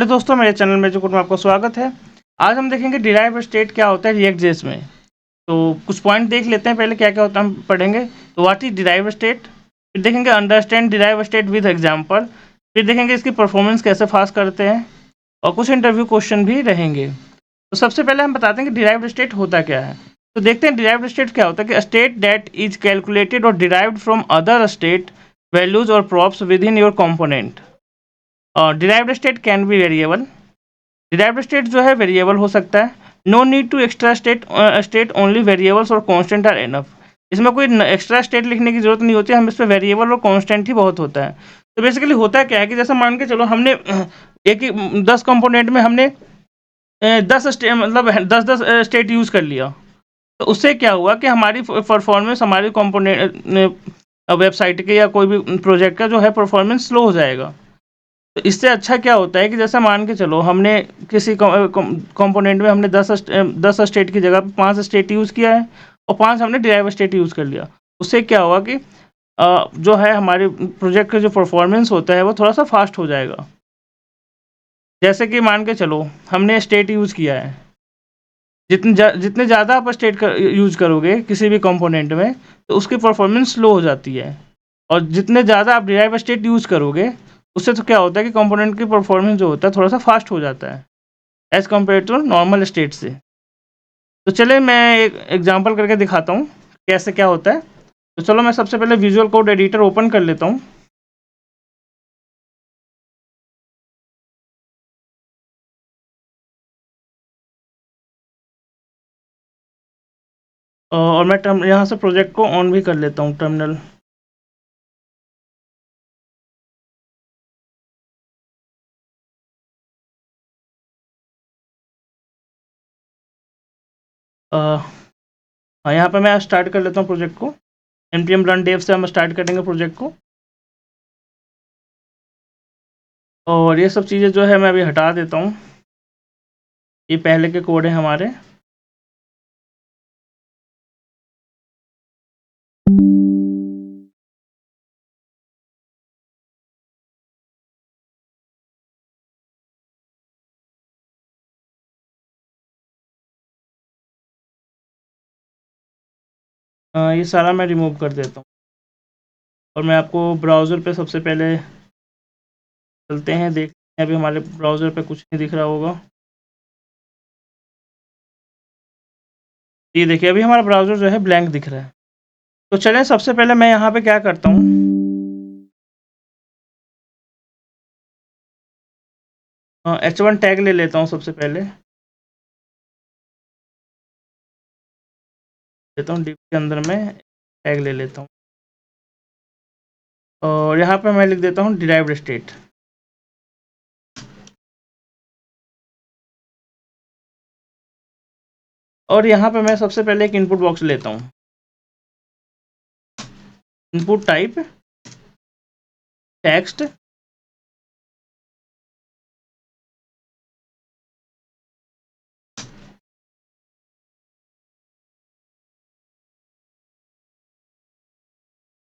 Hello दोस्तों, मेरे channel magic में आपका स्वागत है। आज हम देखेंगे डिराइव स्टेट क्या होता है रिएक्ट जेएस में। तो कुछ पॉइंट देख लेते हैं पहले क्या क्या होता है, हम पढ़ेंगे। तो व्हाट इज डिराइव स्टेट, फिर देखेंगे understand derive state with example, फिर देखेंगे इसकी परफॉर्मेंस कैसे फास्ट करते हैं, और कुछ इंटरव्यू क्वेश्चन भी रहेंगे। तो सबसे पहले हम बताते हैं कि डिराइव्ड स्टेट होता क्या है। तो देखते हैं डिराइव्ड स्टेट क्या होता है कि स्टेट दैट इज कैलकुलेटेड और derived from other state values और props within your component. Derived state can be variable. Derived state जो है वेरिएबल हो सकता है। No need to extra state only variables और कांस्टेंट आर इनफ। इसमें कोई एक्स्ट्रा स्टेट लिखने की जरूरत नहीं होती, हम इस पर वेरिएबल और कांस्टेंट ही बहुत होता है। तो बेसिकली होता क्या है कि जैसे मान के चलो हमने एक ही 10 कंपोनेंट में हमने 10 स्टेट मतलब 10 स्टेट यूज़ कर लिया। तो उससे क्या हुआ कि हमारी परफॉर्मेंस हमारी कंपोनेंट वेबसाइट के या कोई भी प्रोजेक्ट का जो है परफॉर्मेंस स्लो हो जाएगा। तो इससे अच्छा क्या होता है कि जैसा मान के चलो हमने किसी कंपोनेंट में हमने 10 स्टेट की जगह पे 5 स्टेट यूज़ किया है और 5 हमने डिराइव स्टेट यूज़ कर लिया। उससे क्या हुआ कि जो है हमारे प्रोजेक्ट का जो परफॉर्मेंस होता है वो थोड़ा सा फास्ट हो जाएगा। जैसे कि मान के चलो हमने स्टेट यूज़ किया है, जितने ज़्यादा आप स्टेट यूज़ करोगे किसी भी कंपोनेंट में तो उसकी परफॉर्मेंस स्लो हो जाती है, और जितने ज़्यादा आप डिराइव स्टेट यूज़ करोगे उससे तो क्या होता है कि कंपोनेंट की परफॉर्मेंस जो होता है थोड़ा सा फास्ट हो जाता है as compare to normal state से। तो चलिए मैं एक एग्जांपल करके दिखाता हूँ कैसे क्या होता है। तो चलो मैं सबसे पहले विजुअल कोड एडिटर ओपन कर लेता हूँ। और मैं यहाँ से प्रोजेक्ट को ऑन भी कर लेता हूँ टर्मिनल। हाँ, यहाँ पे मैं स्टार्ट कर लेता हूँ प्रोजेक्ट को। npm run dev से हम स्टार्ट करेंगे प्रोजेक्ट को। और ये सब चीज़ें जो है मैं अभी हटा देता हूँ, ये पहले के कोड हैं हमारे। ये सारा मैं रिमूव कर देता हूँ और मैं आपको ब्राउज़र पे सबसे पहले चलते हैं, देखते हैं। अभी हमारे ब्राउज़र पे कुछ नहीं दिख रहा होगा। ये देखिए अभी हमारा ब्राउज़र जो है ब्लैंक दिख रहा है। तो चलें सबसे पहले मैं यहाँ पे क्या करता हूँ, h1 टैग ले लेता हूँ। सबसे पहले लेता हूँ डिव के अंदर में टैग ले लेता हूँ, और यहाँ पे मैं लिख देता हूँ डिराइव्ड स्टेट। और यहाँ पे मैं सबसे पहले एक इनपुट बॉक्स लेता हूँ। Input type text,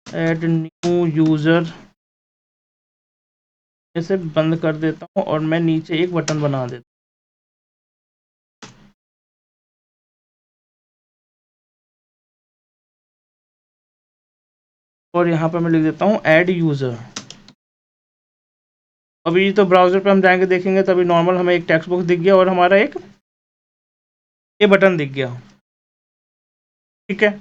add new user, इसे बंद कर देता हूँ और मैं नीचे एक बटन बना देता हूँ। और यहाँ पर मैं लिख देता हूँ ऐड यूज़र। अभी तो ब्राउज़र पे हम जाएंगे देखेंगे तभी नॉर्मल हमें एक टेक्स्ट बॉक्स दिख गया और हमारा एक ये बटन दिख गया। ठीक है,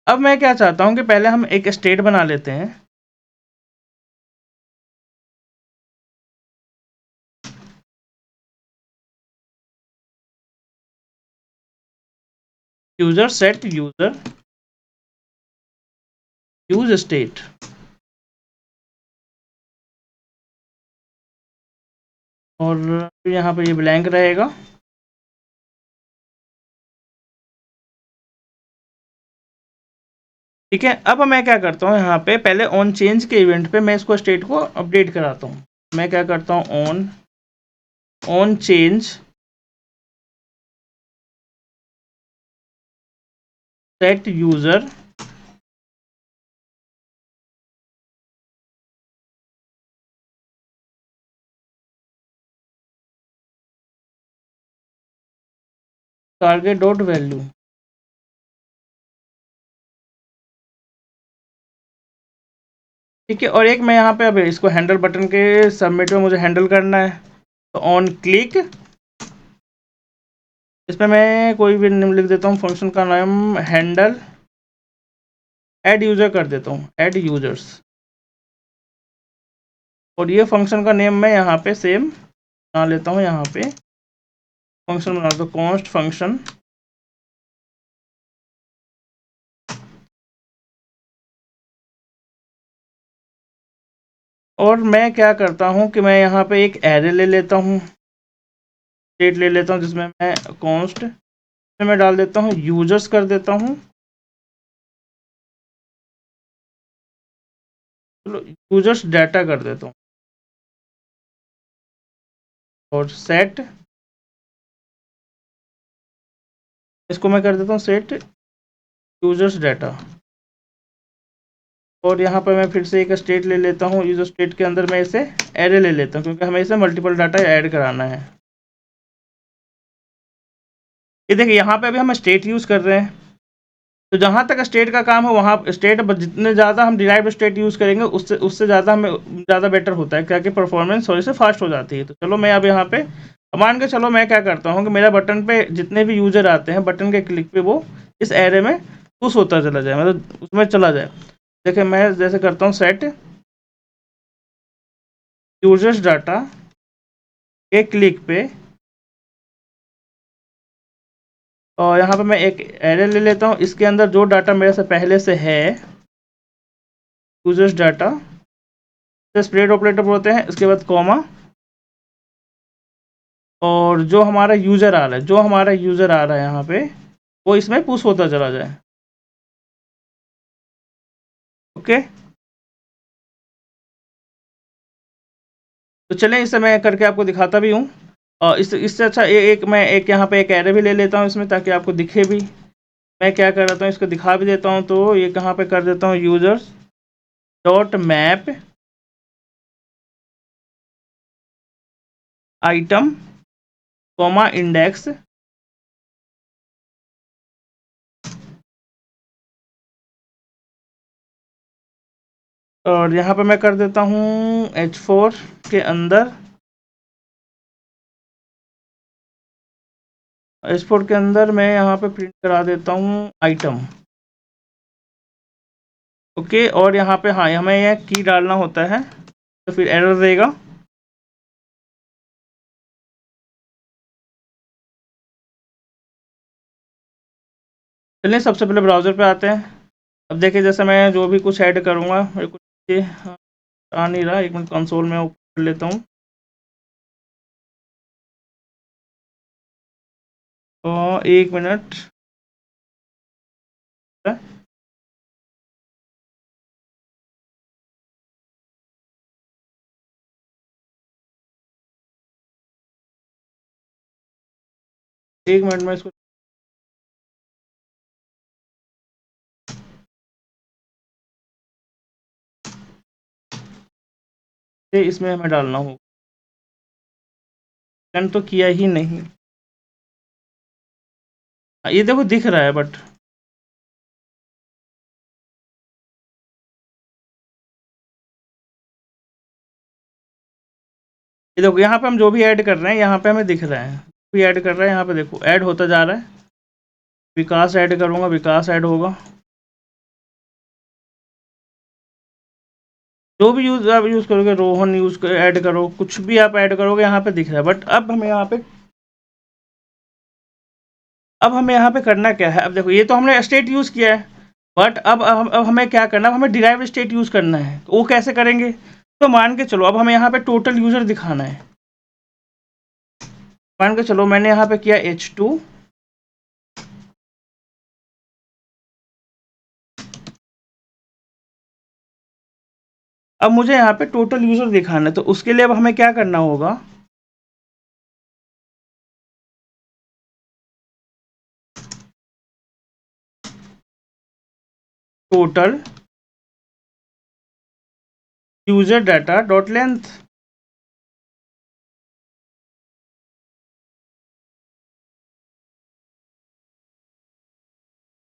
अब मैं क्या चाहता हूँ कि पहले हम एक स्टेट बना लेते हैं। User set user use state, और यहाँ पे ये ब्लैंक रहेगा। ठीक है, अब मैं क्या करता हूँ यहाँ पे पहले ऑन चेंज के इवेंट पे मैं इसको स्टेट को अपडेट कराता हूँ। मैं क्या करता हूँ on on change set user target dot value. ठीक है, और एक मैं यहाँ पे अब इसको हैंडल बटन के सबमिट में मुझे हैंडल करना है, तो ऑन क्लिक इसमें मैं कोई भी नेम लिख देता हूँ, फंक्शन का नाम हैंडल ऐड यूज़र कर देता हूँ, ऐड यूजर्स। और ये फंक्शन का नेम मैं यहाँ पे सेम बना लेता हूँ, यहाँ पे फंक्शन बना दो कॉन्स्ट फंक्शन। और मैं क्या करता हूँ कि मैं यहाँ पे एक एरे ले लेता हूँ, स्टेट ले लेता हूँ, जिसमें मैं कॉन्स्ट में मैं डाल देता हूँ यूजर्स कर देता हूँ। चलो यूजर्स डाटा कर देता हूँ, और सेट इसको मैं कर देता हूँ सेट यूजर्स डाटा। और यहाँ पर मैं फिर से एक स्टेट ले लेता हूँ, यूजर स्टेट के अंदर मैं इसे एरे ले लेता हूँ, क्योंकि हमें इसे मल्टीपल डाटा ऐड कराना है। ये देखिए यहाँ पे अभी हम स्टेट यूज़ कर रहे हैं, तो जहाँ तक स्टेट का काम है वहाँ स्टेट जितने ज़्यादा हम डिराइव्ड स्टेट यूज़ करेंगे उससे उससे ज़्यादा हमें ज़्यादा बेटर होता है, क्या कि परफॉर्मेंस थोड़ी से फास्ट हो जाती है। तो चलो मैं अब यहाँ पे मान के चलो मैं क्या करता हूँ कि मेरा बटन पे जितने भी यूज़र आते हैं, बटन के क्लिक पे वो इस एरे में पुश होता चला जाए, मतलब उसमें चला जाए। देखिए मैं जैसे करता हूँ सेट यूजर्स डाटा के क्लिक पे, और यहाँ पे मैं एक एरे ले लेता हूँ, इसके अंदर जो डाटा मेरे से पहले से है यूजर्स डाटा स्प्लिट ऑपरेटर बोलते हैं, इसके बाद कॉमा, और जो हमारा यूज़र आ रहा है, जो हमारा यूज़र आ रहा है यहाँ पे वो इसमें पुश होता चला जाए। ओके, तो चलें इसे मैं करके आपको दिखाता भी हूँ। और इससे अच्छा एक मैं एक यहाँ पे एक एरे भी ले लेता हूँ इसमें, ताकि आपको दिखे भी। मैं क्या कर रहा हूँ, इसको दिखा भी देता हूँ। तो ये कहाँ पे कर देता हूँ, users dot map item comma index, और यहाँ पे मैं कर देता हूँ H4 के अंदर, H4 के अंदर मैं यहाँ पे प्रिंट करा देता हूँ आइटम। ओके, और यहाँ पे हाँ हमें यह की डालना होता है, तो फिर एरर देगा। चलिए सबसे पहले ब्राउज़र पे आते हैं। अब देखिए जैसे मैं जो भी कुछ ऐड करूँगा, मेरे को ये आ नहीं रहा, एक मिनट कंसोल में ओपन कर लेता हूँ। और एक मिनट, एक मिनट में इसको इसमें हमें डालना होगा, मैंने तो किया ही नहीं। ये देखो दिख रहा है, बट ये देखो यहाँ पे हम जो भी ऐड कर रहे हैं यहाँ पे हमें दिख रहा है, भी ऐड कर रहे हैं यहाँ पे, देखो ऐड होता जा रहा है। विकास ऐड करूँगा, विकास ऐड होगा। जो भी आप यूज़ करोगे, रोहन ऐड करो, कुछ भी आप ऐड करोगे यहाँ पे दिख रहा है। बट अब हमें यहाँ पे करना क्या है, अब देखो ये तो हमने स्टेट यूज़ किया है, बट अब हमें क्या करना है, हमें डिराइव स्टेट यूज़ करना है। तो वो कैसे करेंगे, तो मान के चलो अब हमें यहाँ पे टोटल यूज़र दिखाना है। मान के चलो मैंने यहाँ पे किया H2, अब मुझे यहाँ पे टोटल यूज़र दिखाना है। तो उसके लिए अब हमें क्या करना होगा, total user data dot length.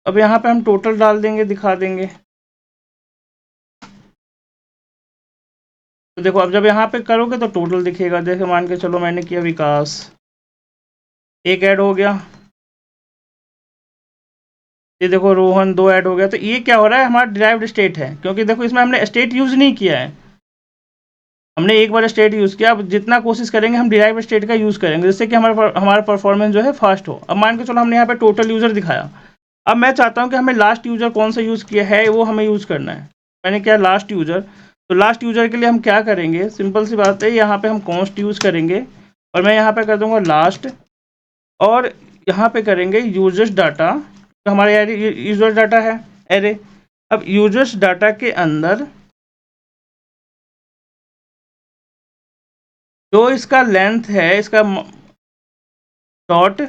अब यहाँ पे हम टोटल डाल देंगे, दिखा देंगे। तो देखो अब जब यहाँ पे करोगे तो टोटल दिखेगा। जैसे मान के चलो मैंने किया विकास, एक ऐड हो गया, ये देखो रोहन, दो ऐड हो गया। तो ये क्या हो रहा है, हमारा डिराइव्ड स्टेट है, क्योंकि देखो इसमें हमने स्टेट यूज़ नहीं किया है, हमने एक बार स्टेट यूज़ किया। अब जितना कोशिश करेंगे हम डिराइव्ड स्टेट का यूज़ करेंगे, जिससे कि हमारा परफॉर्मेंस जो है फास्ट हो। अब मान के चलो हमने यहाँ पे टोटल यूज़र दिखाया, अब मैं चाहता हूँ कि हमें लास्ट यूज़र कौन सा यूज़ किया है वो हमें यूज़ करना है। मैंने क्या, लास्ट यूज़र। तो लास्ट यूज़र के लिए हम क्या करेंगे, सिंपल सी बात है, यहाँ पे हम कॉन्स्ट यूज़ करेंगे और मैं यहाँ पे कर दूंगा लास्ट, और यहाँ पे करेंगे यूजर्स डाटा, तो हमारे यार यूजर्स डाटा है एरे। अब यूजर्स डाटा के अंदर जो इसका लेंथ है, इसका डॉट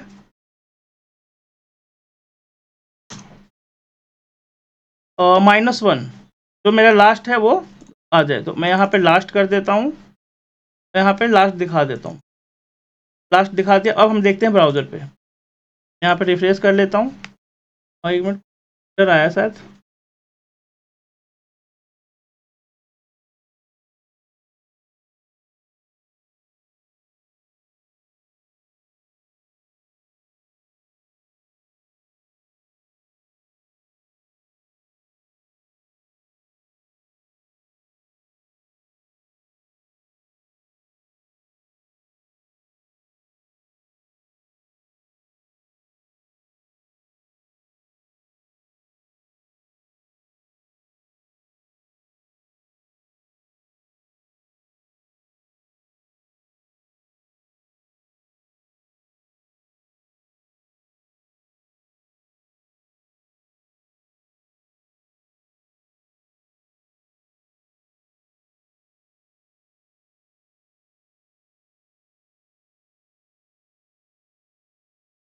-1, जो मेरा लास्ट है वो आ जाए। तो मैं यहाँ पे लास्ट कर देता हूँ, मैं यहाँ पे लास्ट दिखा देता हूँ, लास्ट दिखा दिया। अब हम देखते हैं ब्राउज़र पे, यहाँ पे रिफ्रेश कर लेता हूँ और एक मिनट, इधर आया शायद।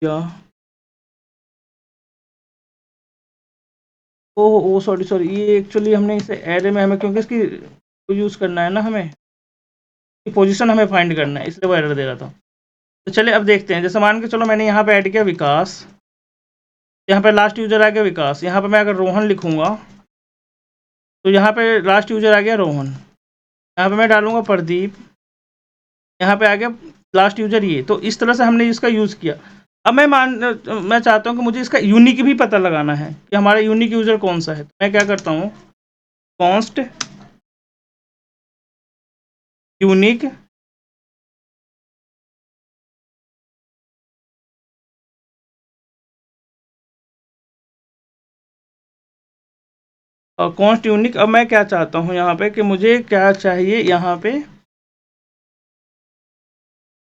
क्या, ओह ओ सॉरी सॉरी, ये एक्चुअली हमने इसे एरे में, हमें क्योंकि इसकी यूज़ करना है ना, हमें पोजीशन हमें फाइंड करना है, इसलिए वो एरर दे रहा था। तो चलिए अब देखते हैं। जैसे मान के चलो मैंने यहाँ पे ऐड किया विकास, यहाँ पे लास्ट यूज़र आ गया विकास, यहाँ पे मैं अगर रोहन लिखूँगा तो यहाँ पे लास्ट यूज़र आ गया रोहन, यहाँ पे मैं डालूँगा प्रदीप, यहाँ पे आ गया लास्ट यूज़र ये। तो इस तरह से हमने इसका यूज़ किया। अब मैं चाहता हूँ कि मुझे इसका यूनिक भी पता लगाना है कि हमारा यूनिक यूज़र कौन सा है। तो मैं क्या करता हूँ, कॉन्स्ट यूनिक और कॉन्स्ट यूनिक। अब मैं क्या चाहता हूँ यहाँ पे कि मुझे क्या चाहिए, यहाँ पे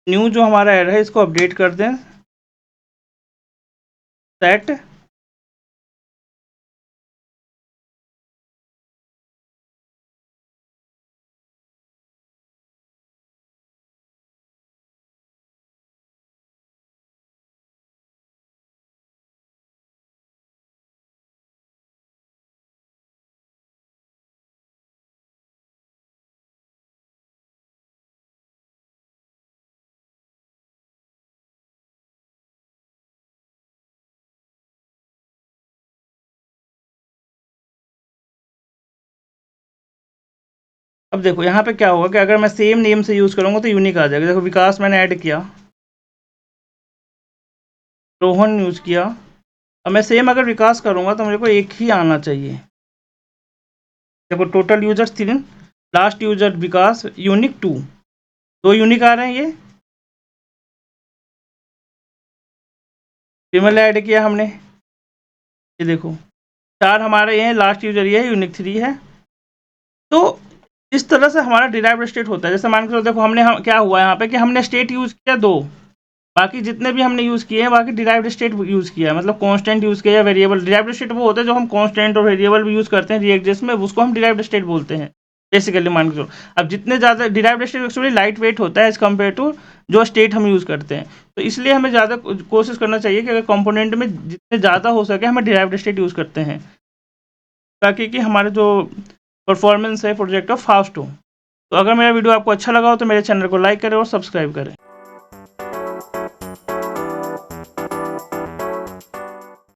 न्यू जो हमारा एड है इसको अपडेट कर दें, सेट अब देखो यहाँ पे क्या होगा कि अगर मैं सेम नेम से यूज़ करूँगा तो यूनिक आ जाएगा। देखो विकास मैंने ऐड किया, रोहन यूज़ किया, अब मैं सेम अगर विकास करूँगा तो मेरे को एक ही आना चाहिए। देखो टोटल यूजर्स 3, लास्ट यूजर विकास, यूनिक 2, दो यूनिक आ रहे हैं। ये फीमेल ऐड किया हमने, ये देखो 4 हमारे ये हैं, लास्ट यूजर ये है, यूनिक 3 है। तो इस तरह से हमारा डिराइव्ड स्टेट होता है। जैसे मान के चलो देखो क्या हुआ यहाँ पे कि हमने स्टेट यूज़ किया 2, बाकी जितने भी हमने यूज़ किए हैं बाकी डिराइव्ड स्टेट यूज़ किया है, मतलब कांस्टेंट यूज़ किया या वेरिएबल। डिराइव्ड स्टेट वो होता है जो हम कांस्टेंट और वेरिएबल भी यूज़ करते हैं रिएक्ट में, उसको हम डिराइव्ड स्टेट बोलते हैं बेसिकली, मान के चलो। अब जितने ज़्यादा derived state actually light weight होता है एज़ कम्पेयर टू जो स्टेट हम यूज़ करते हैं। तो इसलिए हमें ज़्यादा कोशिश करना चाहिए कि अगर कंपोनेंट में जितने ज़्यादा हो सके हमें डिराइव्ड स्टेट यूज़ करते हैं, ताकि कि हमारे जो परफॉर्मेंस है प्रोजेक्ट का फास्ट हो। तो अगर मेरा वीडियो आपको अच्छा लगा हो तो मेरे चैनल को लाइक करें और सब्सक्राइब करें।